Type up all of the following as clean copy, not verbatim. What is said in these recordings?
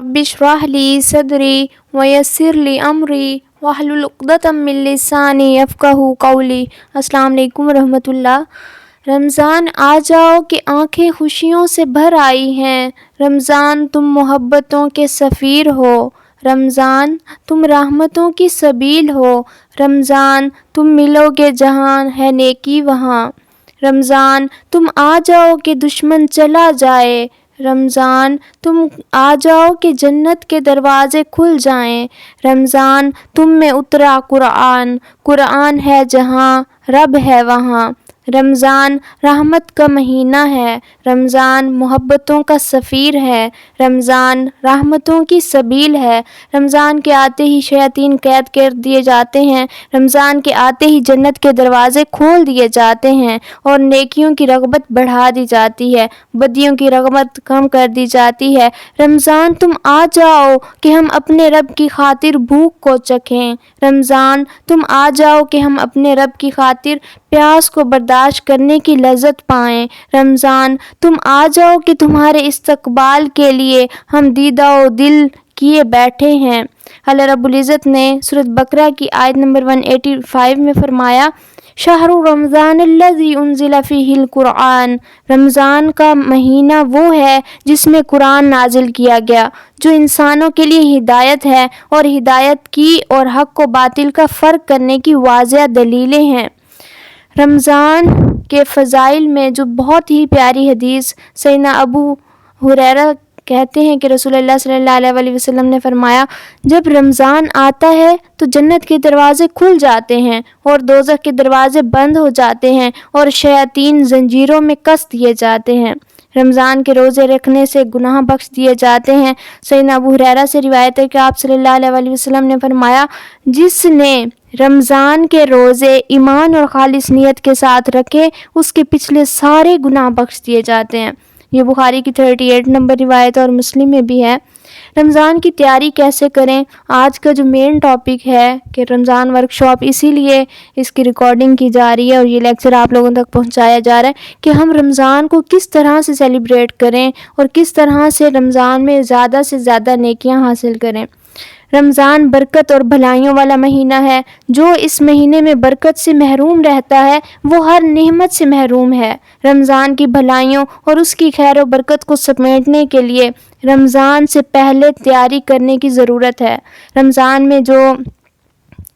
رب اشرح لی صدری ویسر لی امری واحلل عقدۃ من لسانی یفقہوا قولی۔ السلام علیکم ورحمۃ اللہ۔ رمضان آ جاؤ کہ آنکھیں خوشیوں سے بھر آئی ہیں، رمضان تم محبتوں کے سفیر ہو، رمضان تم رحمتوں کی سبیل ہو، رمضان تم ملو گے جہاں ہے نیکی وہاں، رمضان تم آ جاؤ کہ دشمن چلا جائے، رمضان تم آ جاؤ کہ جنت کے دروازے کھل جائیں، رمضان تم میں اترا قرآن، قرآن ہے جہاں رب ہے وہاں، رمضان رحمت کا مہینہ ہے، رمضان محبتوں کا سفیر ہے، رمضان رحمتوں کی سبیل ہے، رمضان کے آتے ہی شیاطین قید کر دیے جاتے ہیں، رمضان کے آتے ہی جنت کے دروازے کھول دیے جاتے ہیں اور نیکیوں کی رغبت بڑھا دی جاتی ہے، بدیوں کی رغبت کم کر دی جاتی ہے۔ رمضان تم آ جاؤ کہ ہم اپنے رب کی خاطر بھوک کو چکھیں، رمضان تم آ جاؤ کہ ہم اپنے رب کی خاطر پیاس کو برداشت کرنے کی لذت پائیں، رمضان تم آ جاؤ کہ تمہارے استقبال کے لیے ہم دیدہ و دل کیے بیٹھے ہیں۔ اللہ رب العزت نے سورۃ بقرہ کی آیت نمبر 185 میں فرمایا، شہر رمضان الذی انزل فیہ القرآن، رمضان کا مہینہ وہ ہے جس میں قرآن نازل کیا گیا، جو انسانوں کے لیے ہدایت ہے اور ہدایت کی اور حق و باطل کا فرق کرنے کی واضح دلیلیں ہیں۔ رمضان کے فضائل میں جو بہت ہی پیاری حدیث سیدنا ابو ہریرہ کہتے ہیں کہ رسول اللہ صلی اللہ علیہ وسلم نے فرمایا، جب رمضان آتا ہے تو جنت کے دروازے کھل جاتے ہیں اور دوزخ کے دروازے بند ہو جاتے ہیں اور شیاطین زنجیروں میں کس دیے جاتے ہیں۔ رمضان کے روزے رکھنے سے گناہ بخش دیے جاتے ہیں۔ سیدنا ابو ہریرہ سے روایت ہے کہ آپ صلی اللہ علیہ وسلم نے فرمایا، جس نے رمضان کے روزے ایمان اور خالص نیت کے ساتھ رکھے اس کے پچھلے سارے گناہ بخش دیے جاتے ہیں۔ یہ بخاری کی 38 نمبر روایت اور مسلم میں بھی ہے۔ رمضان کی تیاری کیسے کریں؟ آج کا جو مین ٹاپک ہے کہ رمضان ورکشاپ، اسی لیے اس کی ریکارڈنگ کی جا رہی ہے اور یہ لیکچر آپ لوگوں تک پہنچایا جا رہا ہے کہ ہم رمضان کو کس طرح سے سیلیبریٹ کریں اور کس طرح سے رمضان میں زیادہ سے زیادہ نیکیاں حاصل کریں۔ رمضان برکت اور بھلائیوں والا مہینہ ہے، جو اس مہینے میں برکت سے محروم رہتا ہے وہ ہر نعمت سے محروم ہے۔ رمضان کی بھلائیوں اور اس کی خیر و برکت کو سمیٹنے کے لیے رمضان سے پہلے تیاری کرنے کی ضرورت ہے۔ رمضان میں جو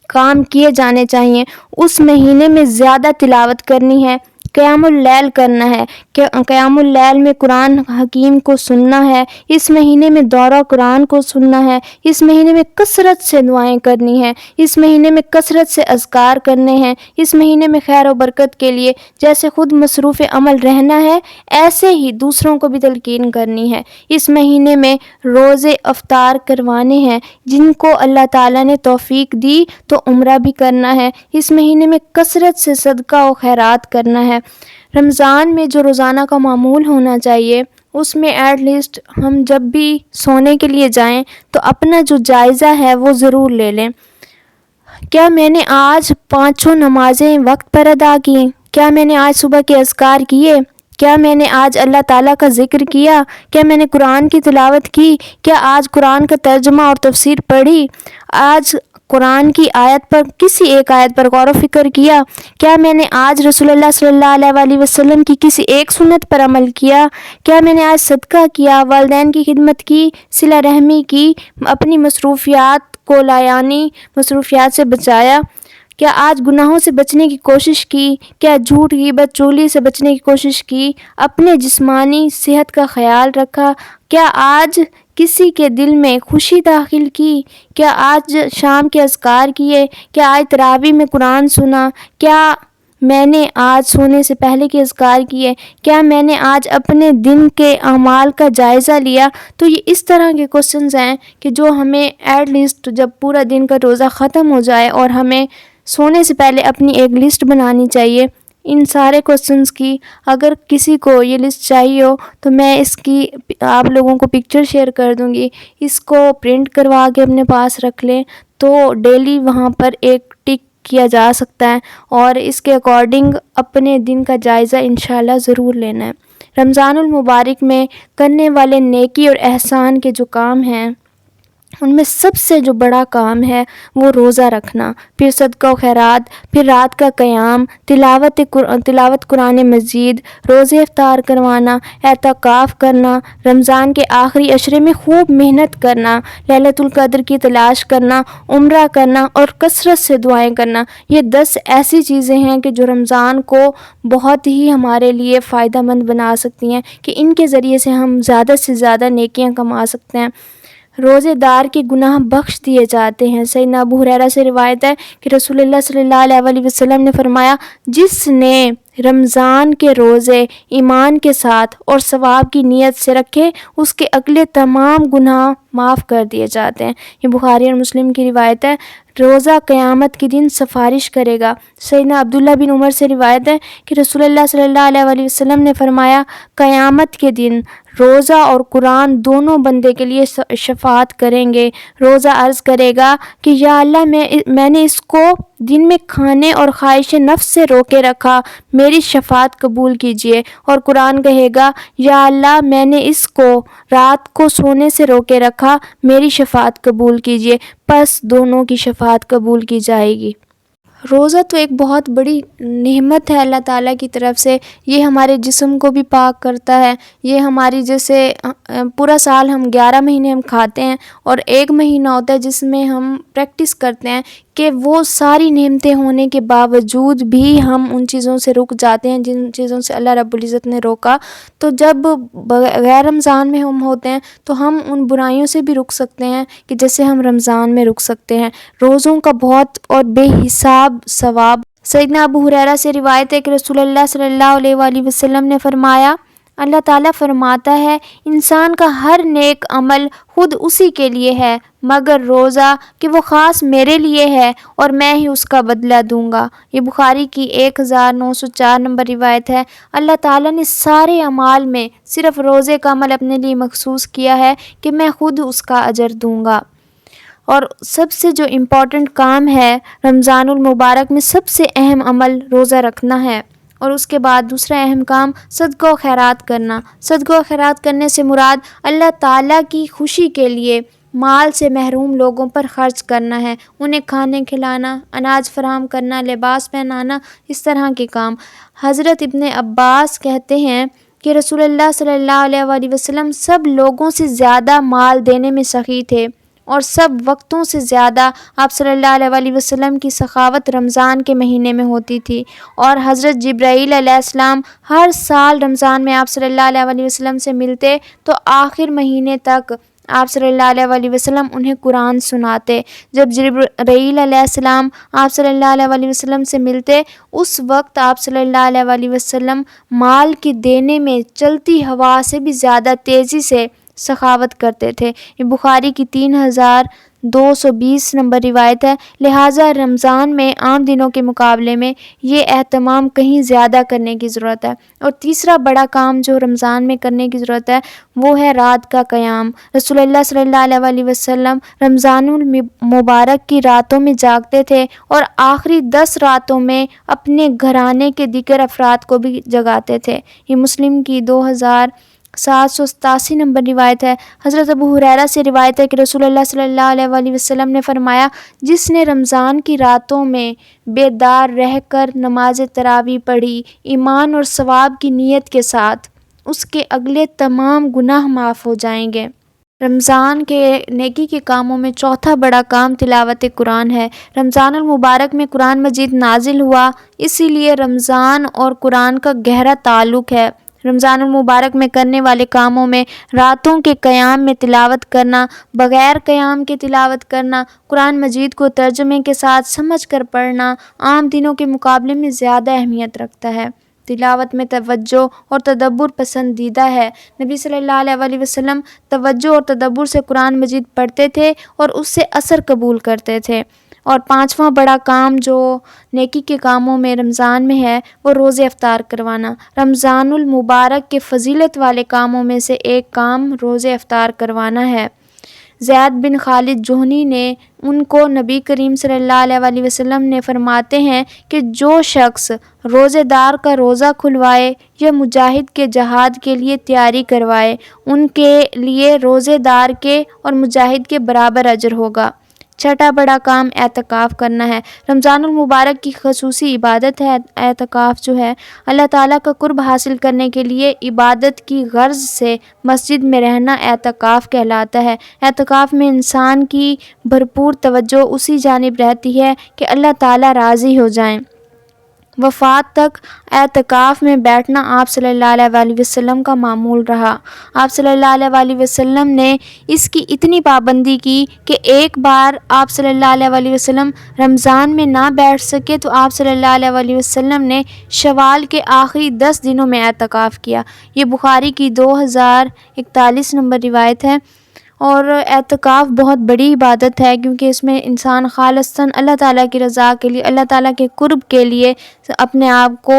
کام کیے جانے چاہیے، اس مہینے میں زیادہ تلاوت کرنی ہے، قیام اللیل کرنا ہے، قیام اللیل میں قرآن حکیم کو سننا ہے، اس مہینے میں دورہ قرآن کو سننا ہے، اس مہینے میں کثرت سے دعائیں کرنی ہیں، اس مہینے میں کثرت سے اذکار کرنے ہیں، اس مہینے میں خیر و برکت کے لیے جیسے خود مصروف عمل رہنا ہے ایسے ہی دوسروں کو بھی تلقین کرنی ہے۔ اس مہینے میں روزے افطار کروانے ہیں، جن کو اللہ تعالیٰ نے توفیق دی تو عمرہ بھی کرنا ہے۔ اس مہینے میں کثرت سے صدقہ و خیرات کرنا ہے۔ رمضان میں جو روزانہ کا معمول ہونا چاہیے، اس میں ایٹ لیسٹ ہم جب بھی سونے کے لیے جائیں تو اپنا جو جائزہ ہے وہ ضرور لے لیں۔ کیا میں نے آج 5 نمازیں وقت پر ادا کی؟ کیا میں نے آج صبح کے اذکار کیے؟ کیا میں نے آج اللہ تعالیٰ کا ذکر کیا؟ کیا میں نے قرآن کی تلاوت کی؟ کیا آج قرآن کا ترجمہ اور تفسیر پڑھی؟ آج قرآن کی آیت پر، کسی ایک آیت پر غور و فکر کیا؟ کیا میں نے آج رسول اللہ صلی اللہ علیہ وسلم کی کسی ایک سنت پر عمل کیا؟ کیا میں نے آج صدقہ کیا، والدین کی خدمت کی، صلہ رحمی کی، اپنی مصروفیات کو لایانی مصروفیات سے بچایا؟ کیا آج گناہوں سے بچنے کی کوشش کی؟ کیا جھوٹ، غیبت، چغلی سے بچنے کی کوشش کی؟ اپنے جسمانی صحت کا خیال رکھا؟ کیا آج کسی کے دل میں خوشی داخل کی؟ کیا آج شام کے اذکار کیے؟ کیا آج تراویح میں قرآن سنا؟ کیا میں نے آج سونے سے پہلے کے اذکار کیے؟ کیا میں نے آج اپنے دن کے اعمال کا جائزہ لیا؟ تو یہ اس طرح کے کوسچنز ہیں کہ جو ہمیں ایٹ لیسٹ جب پورا دن کا روزہ ختم ہو جائے اور ہمیں سونے سے پہلے اپنی ایک لسٹ بنانی چاہیے ان سارے کوسچنز کی۔ اگر کسی کو یہ لسٹ چاہیے ہو تو میں اس کی آپ لوگوں کو پکچر شیئر کر دوں گی، اس کو پرنٹ کروا کے اپنے پاس رکھ لیں تو ڈیلی وہاں پر ایک ٹک کیا جا سکتا ہے اور اس کے اکارڈنگ اپنے دن کا جائزہ انشاءاللہ ضرور لینا ہے۔ رمضان المبارک میں کرنے والے نیکی اور احسان کے جو کام ہیں ان میں سب سے جو بڑا کام ہے وہ روزہ رکھنا، پھر صدقہ و خیرات، پھر رات کا قیام، تلاوت قرآن مجید، روزے افطار کروانا، اعتکاف کرنا، رمضان کے آخری عشرے میں خوب محنت کرنا، لیلۃ القدر کی تلاش کرنا، عمرہ کرنا اور کثرت سے دعائیں کرنا۔ یہ 10 ایسی چیزیں ہیں کہ جو رمضان کو بہت ہی ہمارے لیے فائدہ مند بنا سکتی ہیں کہ ان کے ذریعے سے ہم زیادہ سے زیادہ نیکیاں کما سکتے ہیں۔ روزے دار کے گناہ بخش دیے جاتے ہیں۔ سیدنا ابو ہریرہ سے روایت ہے کہ رسول اللہ صلی اللہ علیہ وسلم نے فرمایا، جس نے رمضان کے روزے ایمان کے ساتھ اور ثواب کی نیت سے رکھے، اس کے اگلے تمام گناہ معاف کر دیے جاتے ہیں۔ یہ بخاری اور مسلم کی روایت ہے۔ روزہ قیامت کے دن سفارش کرے گا۔ سیدنا عبداللہ بن عمر سے روایت ہے کہ رسول اللہ صلی اللہ علیہ وسلم نے فرمایا، قیامت کے دن روزہ اور قرآن دونوں بندے کے لیے شفاعت کریں گے۔ روزہ عرض کرے گا کہ یا اللہ، میں نے اس کو دن میں کھانے اور خواہش نفس سے روکے رکھا، میری شفاعت قبول کیجیے۔ اور قرآن کہے گا، یا اللہ، میں نے اس کو رات کو سونے سے روکے رکھا، میری شفاعت قبول کیجیے۔ پس دونوں کی شفاعت قبول کی جائے گی۔ روزہ تو ایک بہت بڑی نعمت ہے اللہ تعالیٰ کی طرف سے۔ یہ ہمارے جسم کو بھی پاک کرتا ہے۔ یہ ہماری جیسے پورا سال ہم 11 مہینے ہم کھاتے ہیں اور ایک مہینہ ہوتا ہے جس میں ہم پریکٹس کرتے ہیں کہ وہ ساری نعمتیں ہونے کے باوجود بھی ہم ان چیزوں سے رک جاتے ہیں جن چیزوں سے اللہ رب العزت نے روکا۔ تو جب غیر رمضان میں ہم ہوتے ہیں تو ہم ان برائیوں سے بھی رک سکتے ہیں کہ جیسے ہم رمضان میں رک سکتے ہیں۔ روزوں کا بہت اور بے حساب ثواب۔ سیدنا ابو ہریرہ سے روایت ہے کہ رسول اللہ صلی اللہ علیہ وآلہ وسلم نے فرمایا، اللہ تعالیٰ فرماتا ہے، انسان کا ہر نیک عمل خود اسی کے لیے ہے مگر روزہ کہ وہ خاص میرے لیے ہے اور میں ہی اس کا بدلہ دوں گا۔ یہ بخاری کی 1904 نمبر روایت ہے۔ اللہ تعالیٰ نے سارے اعمال میں صرف روزے کا عمل اپنے لیے مخصوص کیا ہے کہ میں خود اس کا اجر دوں گا۔ اور سب سے جو امپورٹنٹ کام ہے رمضان المبارک میں، سب سے اہم عمل روزہ رکھنا ہے، اور اس کے بعد دوسرا اہم کام صدقہ و خیرات کرنا۔ صدقہ و خیرات کرنے سے مراد اللہ تعالیٰ کی خوشی کے لیے مال سے محروم لوگوں پر خرچ کرنا ہے، انہیں کھانے کھلانا، اناج فراہم کرنا، لباس پہنانا، اس طرح کے کام۔ حضرت ابن عباس کہتے ہیں کہ رسول اللہ صلی اللہ علیہ وآلہ وسلم سب لوگوں سے زیادہ مال دینے میں سخی تھے، اور سب وقتوں سے زیادہ آپ صلی اللہ علیہ وآلہ وسلم کی سخاوت رمضان کے مہینے میں ہوتی تھی۔ اور حضرت جبرائیل علیہ السلام ہر سال رمضان میں آپ صلی اللہ علیہ وآلہ وسلم سے ملتے تو آخر مہینے تک آپ صلی اللہ علیہ وآلہ وسلم انہیں قرآن سناتے۔ جب جبرائیل علیہ السلام آپ صلی اللہ علیہ وآلہ وسلم سے ملتے، اس وقت آپ صلی اللہ علیہ وآلہ وسلم مال کے دینے میں چلتی ہوا سے بھی زیادہ تیزی سے سخاوت کرتے تھے۔ یہ بخاری کی 3220 نمبر روایت ہے۔ لہٰذا رمضان میں عام دنوں کے مقابلے میں یہ اہتمام کہیں زیادہ کرنے کی ضرورت ہے۔ اور تیسرا بڑا کام جو رمضان میں کرنے کی ضرورت ہے وہ ہے رات کا قیام۔ رسول اللہ صلی اللہ علیہ وآلہ وسلم رمضان المبارک کی راتوں میں جاگتے تھے اور آخری 10 راتوں میں اپنے گھرانے کے دیگر افراد کو بھی جگاتے تھے۔ یہ مسلم کی 2787 نمبر روایت ہے۔ حضرت ابو ہریرہ سے روایت ہے کہ رسول اللہ صلی اللہ علیہ وآلہ وسلم نے فرمایا، جس نے رمضان کی راتوں میں بیدار رہ کر نماز تراویح پڑھی ایمان اور ثواب کی نیت کے ساتھ، اس کے اگلے تمام گناہ معاف ہو جائیں گے۔ رمضان کے نیکی کے کاموں میں چوتھا بڑا کام تلاوت قرآن ہے۔ رمضان المبارک میں قرآن مجید نازل ہوا، اسی لیے رمضان اور قرآن کا گہرا تعلق ہے۔ رمضان المبارک میں کرنے والے کاموں میں راتوں کے قیام میں تلاوت کرنا، بغیر قیام کے تلاوت کرنا، قرآن مجید کو ترجمے کے ساتھ سمجھ کر پڑھنا عام دنوں کے مقابلے میں زیادہ اہمیت رکھتا ہے۔ تلاوت میں توجہ اور تدبر پسندیدہ ہے۔ نبی صلی اللہ علیہ وآلہ وسلم توجہ اور تدبر سے قرآن مجید پڑھتے تھے اور اس سے اثر قبول کرتے تھے۔ اور پانچواں بڑا کام جو نیکی کے کاموں میں رمضان میں ہے وہ روزے افطار کروانا۔ رمضان المبارک کے فضیلت والے کاموں میں سے ایک کام روزے افطار کروانا ہے۔ زید بن خالد جوہنی نے ان کو نبی کریم صلی اللہ علیہ وسلم نے فرماتے ہیں کہ جو شخص روزے دار کا روزہ کھلوائے یا مجاہد کے جہاد کے لیے تیاری کروائے، ان کے لیے روزے دار کے اور مجاہد کے برابر اجر ہوگا۔ چھٹا بڑا کام اعتکاف کرنا ہے۔ رمضان المبارک کی خصوصی عبادت ہے اعتکاف جو ہے۔ اللہ تعالیٰ کا قرب حاصل کرنے کے لیے عبادت کی غرض سے مسجد میں رہنا اعتکاف کہلاتا ہے۔ اعتکاف میں انسان کی بھرپور توجہ اسی جانب رہتی ہے کہ اللہ تعالیٰ راضی ہو جائیں۔ وفات تک اعتکاف میں بیٹھنا آپ صلی اللہ علیہ وسلم کا معمول رہا۔ آپ صلی اللہ علیہ وسلم نے اس کی اتنی پابندی کی کہ ایک بار آپ صلی اللہ علیہ وسلم رمضان میں نہ بیٹھ سکے تو آپ صلی اللہ علیہ وسلم نے شوال کے آخری 10 دنوں میں اعتکاف کیا۔ یہ بخاری کی 2041 نمبر روایت ہے۔ اور اعتکاف بہت بڑی عبادت ہے کیونکہ اس میں انسان خالصتاً اللہ تعالیٰ کی رضا کے لیے، اللہ تعالیٰ کے قرب کے لیے اپنے آپ کو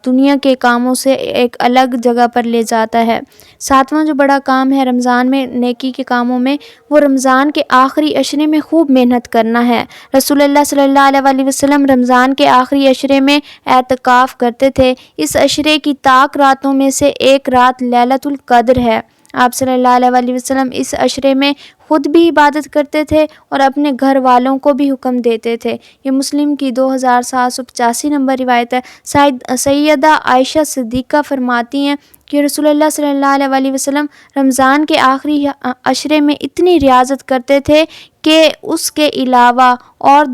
دنیا کے کاموں سے ایک الگ جگہ پر لے جاتا ہے۔ ساتواں جو بڑا کام ہے رمضان میں نیکی کے کاموں میں، وہ رمضان کے آخری عشرے میں خوب محنت کرنا ہے۔ رسول اللہ صلی اللہ علیہ وسلم رمضان کے آخری عشرے میں اعتکاف کرتے تھے۔ اس عشرے کی طاق راتوں میں سے ایک رات لیلۃ القدر ہے۔ آپ صلی اللہ علیہ وسلم اس عشرے میں خود بھی عبادت کرتے تھے اور اپنے گھر والوں کو بھی حکم دیتے تھے۔ یہ مسلم کی 2785 نمبر روایت ہے۔ سیدہ عائشہ صدیقہ فرماتی ہیں کہ رسول اللہ صلی اللہ علیہ وسلم رمضان کے آخری عشرے میں اتنی ریاضت کرتے تھے کہ اس کے علاوہ اور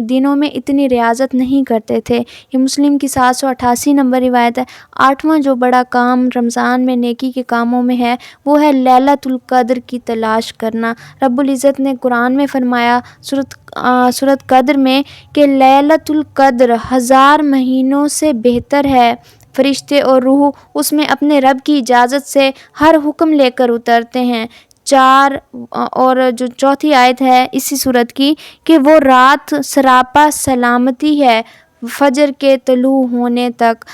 دنوں میں اتنی ریاضت نہیں کرتے تھے۔ یہ مسلم کی 788 نمبر روایت ہے۔ آٹھواں جو بڑا کام رمضان میں نیکی کے کاموں میں ہے وہ ہے لیلۃ القدر کی تلاش کرنا۔ رب العزت نے قرآن میں فرمایا سورۃ قدر میں کہ لیلۃ القدر 1000 مہینوں سے بہتر ہے۔ فرشتے اور روح اس میں اپنے رب کی اجازت سے ہر حکم لے کر اترتے ہیں۔ اور جو چوتھی آیت ہے اسی سورت کی کہ وہ رات سراپا سلامتی ہے فجر کے طلوع ہونے تک۔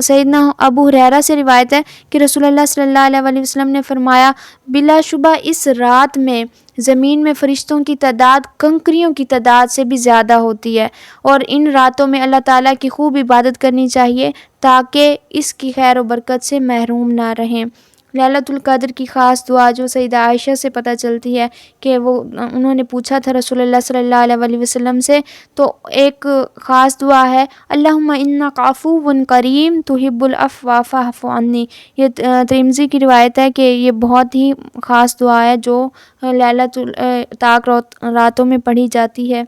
سیدنا ابو ہریرہ سے روایت ہے کہ رسول اللہ صلی اللہ علیہ وسلم نے فرمایا بلا شبہ اس رات میں زمین میں فرشتوں کی تعداد کنکریوں کی تعداد سے بھی زیادہ ہوتی ہے، اور ان راتوں میں اللہ تعالیٰ کی خوب عبادت کرنی چاہیے تاکہ اس کی خیر و برکت سے محروم نہ رہیں۔ لیلۃ القدر کی خاص دعا جو سیدہ عائشہ سے پتہ چلتی ہے کہ انہوں نے پوچھا تھا رسول اللہ صلی اللہ علیہ وسلم سے، تو ایک خاص دعا ہے اللہم انک عفو کریم تحب العفو فاعف عنی۔ یہ ترمذی کی روایت ہے کہ یہ بہت ہی خاص دعا ہے جو لیلۃ طاق راتوں میں پڑھی جاتی ہے،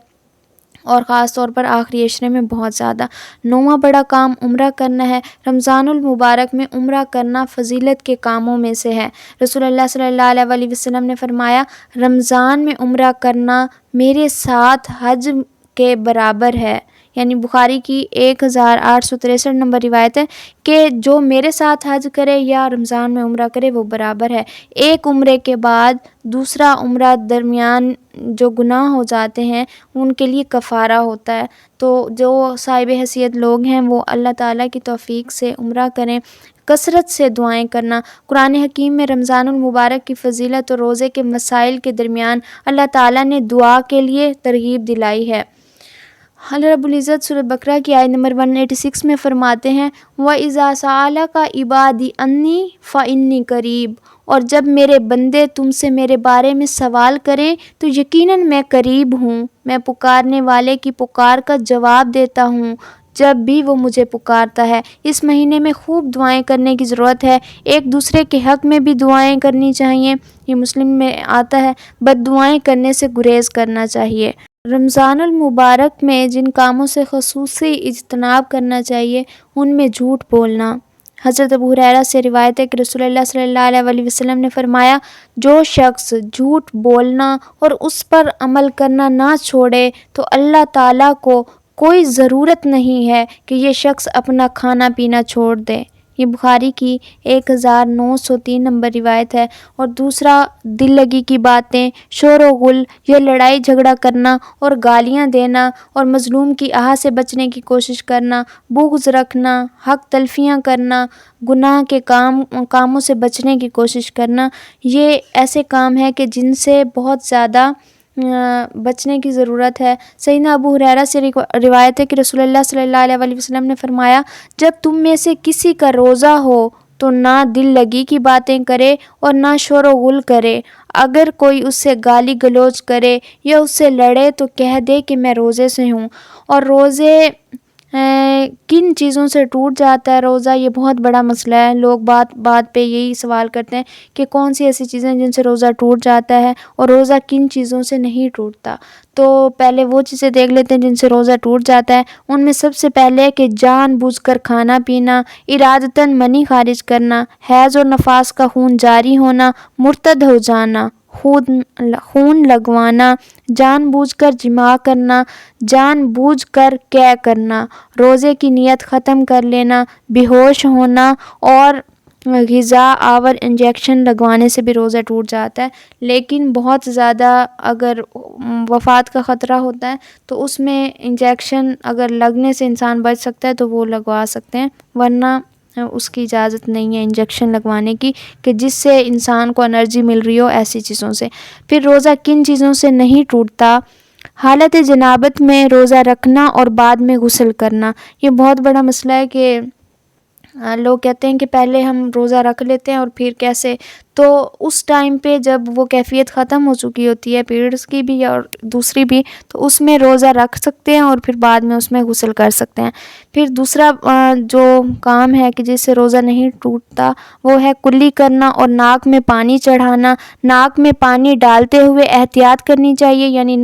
اور خاص طور پر آخری عشرے میں بہت زیادہ۔ نواں بڑا کام عمرہ کرنا ہے۔ رمضان المبارک میں عمرہ کرنا فضیلت کے کاموں میں سے ہے۔ رسول اللہ صلی اللہ علیہ وسلم نے فرمایا رمضان میں عمرہ کرنا میرے ساتھ حج کے برابر ہے، یعنی بخاری کی 1863 نمبر روایت ہے کہ جو میرے ساتھ حج کرے یا رمضان میں عمرہ کرے وہ برابر ہے۔ ایک عمرے کے بعد دوسرا عمرہ درمیان جو گناہ ہو جاتے ہیں ان کے لیے کفارہ ہوتا ہے، تو جو صاحب حیثیت لوگ ہیں وہ اللہ تعالیٰ کی توفیق سے عمرہ کریں۔ کثرت سے دعائیں کرنا۔ قرآن حکیم میں رمضان المبارک کی فضیلت اور روزے کے مسائل کے درمیان اللہ تعالیٰ نے دعا کے لیے ترغیب دلائی ہے۔ اللہ رب العزت سورۃ بقرہ کی آیت نمبر 186 میں فرماتے ہیں وَإِذَا سَأَلَكَ عِبَادِي عَنِّي فَإِنِّي قَرِيبٌ، اور جب میرے بندے تم سے میرے بارے میں سوال کریں تو یقیناً میں قریب ہوں، میں پکارنے والے کی پکار کا جواب دیتا ہوں جب بھی وہ مجھے پکارتا ہے۔ اس مہینے میں خوب دعائیں کرنے کی ضرورت ہے۔ ایک دوسرے کے حق میں بھی دعائیں کرنی چاہیے۔ یہ مسلم میں آتا ہے بد دعائیں کرنے سے گریز کرنا چاہیے۔ رمضان المبارک میں جن کاموں سے خصوصی اجتناب کرنا چاہیے ان میں جھوٹ بولنا۔ حضرت ابو ہریرہ سے روایت ہے کہ رسول اللہ صلی اللہ علیہ وسلم نے فرمایا جو شخص جھوٹ بولنا اور اس پر عمل کرنا نہ چھوڑے تو اللہ تعالیٰ کو کوئی ضرورت نہیں ہے کہ یہ شخص اپنا کھانا پینا چھوڑ دے، یہ بخاری کی 1903 نمبر روایت ہے۔ اور دوسرا، دل لگی کی باتیں، شور و غل یا لڑائی جھگڑا کرنا اور گالیاں دینا اور مظلوم کی آہ سے بچنے کی کوشش کرنا، بغض رکھنا، حق تلفیاں کرنا، گناہ کے کاموں سے بچنے کی کوشش کرنا، یہ ایسے کام ہیں کہ جن سے بہت زیادہ بچنے کی ضرورت ہے۔ سیدنا ابو ہریرہ سے روایت ہے کہ رسول اللہ صلی اللہ علیہ وسلم نے فرمایا، جب تم میں سے کسی کا روزہ ہو تو نہ دل لگی کی باتیں کرے اور نہ شور و غل کرے۔ اگر کوئی اس سے گالی گلوچ کرے یا اس سے لڑے تو کہہ دے کہ میں روزے سے ہوں۔ اور روزے کن چیزوں سے ٹوٹ جاتا ہے روزہ، یہ بہت بڑا مسئلہ ہے۔ لوگ بات پہ یہی سوال کرتے ہیں کہ کون سی ایسی چیزیں جن سے روزہ ٹوٹ جاتا ہے اور روزہ کن چیزوں سے نہیں ٹوٹتا۔ تو پہلے وہ چیزیں دیکھ لیتے ہیں جن سے روزہ ٹوٹ جاتا ہے۔ ان میں سب سے پہلے ہے کہ جان بوجھ کر کھانا پینا، ارادتاً منی خارج کرنا، حیض اور نفاس کا خون جاری ہونا، مرتد ہو جانا، خون لگوانا، جان بوجھ کر جماع کرنا، جان بوجھ کر قے کرنا، روزے کی نیت ختم کر لینا، بے ہوش ہونا اور غذا آور انجیکشن لگوانے سے بھی روزہ ٹوٹ جاتا ہے۔ لیکن بہت زیادہ اگر وفات کا خطرہ ہوتا ہے تو اس میں انجیکشن اگر لگنے سے انسان بچ سکتا ہے تو وہ لگوا سکتے ہیں، ورنہ اس کی اجازت نہیں ہے انجیکشن لگوانے کی کہ جس سے انسان کو انرجی مل رہی ہو ایسی چیزوں سے۔ پھر روزہ کن چیزوں سے نہیں ٹوٹتا؟ حالت جنابت میں روزہ رکھنا اور بعد میں غسل کرنا۔ یہ بہت بڑا مسئلہ ہے کہ لوگ کہتے ہیں کہ پہلے ہم روزہ رکھ لیتے ہیں اور پھر کیسے، تو اس ٹائم پہ جب وہ کیفیت ختم ہو چکی ہوتی ہے پیریڈز کی بھی اور دوسری بھی، تو اس میں روزہ رکھ سکتے ہیں اور پھر بعد میں اس میں غسل کر سکتے ہیں۔ پھر دوسرا جو کام ہے کہ جس سے روزہ نہیں ٹوٹتا وہ ہے کلی کرنا اور ناک میں پانی چڑھانا۔ ناک میں پانی ڈالتے ہوئے احتیاط کرنی چاہیے، یعنی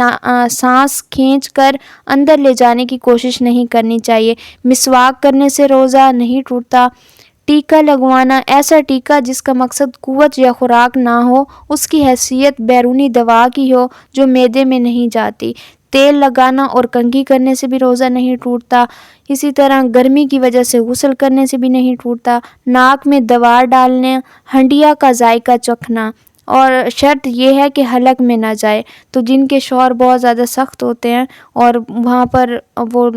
سانس کھینچ کر اندر لے جانے کی کوشش نہیں کرنی چاہیے۔ مسواک کرنے سے روزہ نہیں ٹوٹتا۔ ٹیکا لگوانا، ایسا ٹیکا جس کا مقصد قوت یا خوراک نہ ہو، اس کی حیثیت بیرونی دوا کی ہو جو معدے میں نہیں جاتی۔ تیل لگانا اور کنگھی کرنے سے بھی روزہ نہیں ٹوٹتا۔ اسی طرح گرمی کی وجہ سے غسل کرنے سے بھی نہیں ٹوٹتا۔ ناک میں دوا ڈالنے، ہنڈیا کا ذائقہ چکھنا، اور شرط یہ ہے کہ حلق میں نہ جائے۔ تو جن کے شوہر بہت زیادہ سخت ہوتے ہیں اور وہاں پر وہ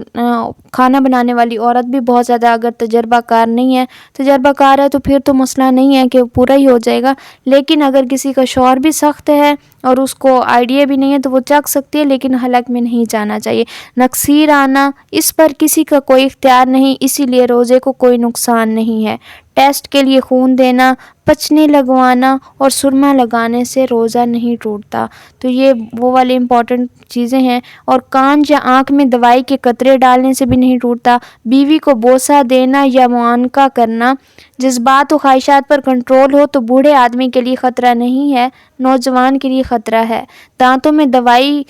کھانا بنانے والی عورت بھی بہت زیادہ اگر تجربہ کار نہیں ہے، تجربہ کار ہے تو پھر تو مسئلہ نہیں ہے کہ پورا ہی ہو جائے گا، لیکن اگر کسی کا شوہر بھی سخت ہے اور اس کو آئیڈیا بھی نہیں ہے تو وہ چکھ سکتی ہے، لیکن حلق میں نہیں جانا چاہیے۔ نکسیر آنا، اس پر کسی کا کوئی اختیار نہیں، اسی لیے روزے کو کوئی نقصان نہیں ہے۔ ٹیسٹ کے لیے خون دینا، پچنے لگوانا اور سرما لگانے سے روزہ نہیں ٹوٹتا۔ تو یہ وہ والی امپورٹنٹ چیزیں ہیں۔ اور کان یا آنکھ میں دوائی کے قطرے ڈالنے سے بھی نہیں ٹوٹتا۔ بیوی کو بوسہ دینا یا معانقہ کرنا۔ جذبات و خواہشات پر کنٹرول ہو تو بوڑھے آدمی کے لیے خطرہ نہیں ہے، نوجوان کے لیے خطرہ ہے۔ دانتوں میں دوائی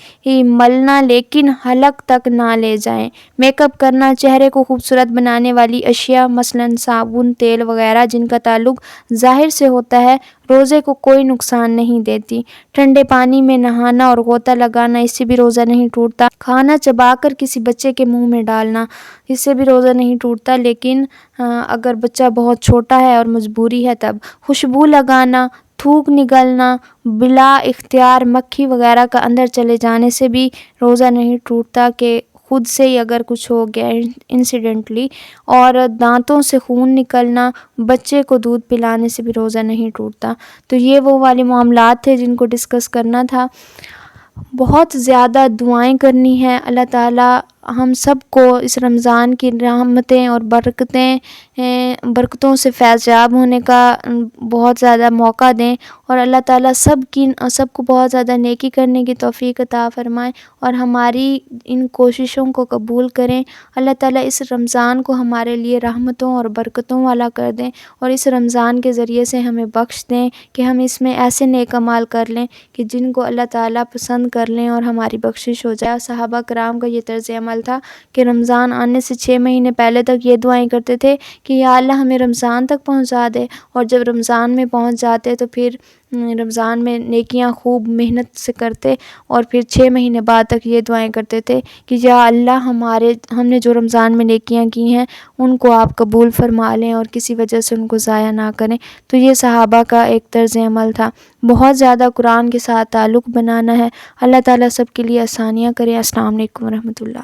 ملنا لیکن حلق تک نہ لے جائیں۔ میک اپ کرنا، چہرے کو خوبصورت بنانے والی اشیاء مثلاً صابن، تیل وغیرہ جن کا تعلق ظاہر سے ہوتا ہے، روزے کو کوئی نقصان نہیں دیتی۔ ٹھنڈے پانی میں نہانا اور غوطہ لگانا، اس سے بھی روزہ نہیں ٹوٹتا۔ کھانا چبا کر کسی بچے کے منہ میں ڈالنا، اس سے بھی روزہ نہیں ٹوٹتا، لیکن اگر بچہ بہت چھوٹا ہے اور مجبوری ہے تب۔ خوشبو لگانا، تھوک نگلنا، بلا اختیار مکھی وغیرہ کا اندر چلے جانے سے بھی روزہ نہیں ٹوٹتا کہ خود سے ہی اگر کچھ ہو گیا انسیڈنٹلی۔ اور دانتوں سے خون نکلنا، بچے کو دودھ پلانے سے بھی روزہ نہیں ٹوٹتا۔ تو یہ وہ والے معاملات تھے جن کو ڈسکس کرنا تھا۔ بہت زیادہ دعائیں کرنی ہیں، اللہ تعالیٰ ہم سب کو اس رمضان کی رحمتیں اور برکتوں سے فیض یاب ہونے کا بہت زیادہ موقع دیں، اور اللہ تعالیٰ سب کو بہت زیادہ نیکی کرنے کی توفیق عطا فرمائیں اور ہماری ان کوششوں کو قبول کریں۔ اللہ تعالیٰ اس رمضان کو ہمارے لیے رحمتوں اور برکتوں والا کر دیں، اور اس رمضان کے ذریعے سے ہمیں بخش دیں کہ ہم اس میں ایسے نیک اعمال کر لیں کہ جن کو اللہ تعالیٰ پسند کر لیں اور ہماری بخشش ہو جائے۔ صحابہ کرام کا یہ طرز عمل عمل تھا کہ رمضان آنے سے 6 مہینے پہلے تک یہ دعائیں کرتے تھے کہ یا اللہ ہمیں رمضان تک پہنچا دے، اور جب رمضان میں پہنچ جاتے تو پھر رمضان میں نیکیاں خوب محنت سے کرتے، اور پھر 6 مہینے بعد تک یہ دعائیں کرتے تھے کہ یا اللہ ہم نے جو رمضان میں نیکیاں کی ہیں ان کو آپ قبول فرما لیں اور کسی وجہ سے ان کو ضائع نہ کریں۔ تو یہ صحابہ کا ایک طرز عمل تھا۔ بہت زیادہ قرآن کے ساتھ تعلق بنانا ہے۔ اللہ تعالیٰ سب کے لیے آسانیاں کرے۔ السلام علیکم ورحمۃ اللہ۔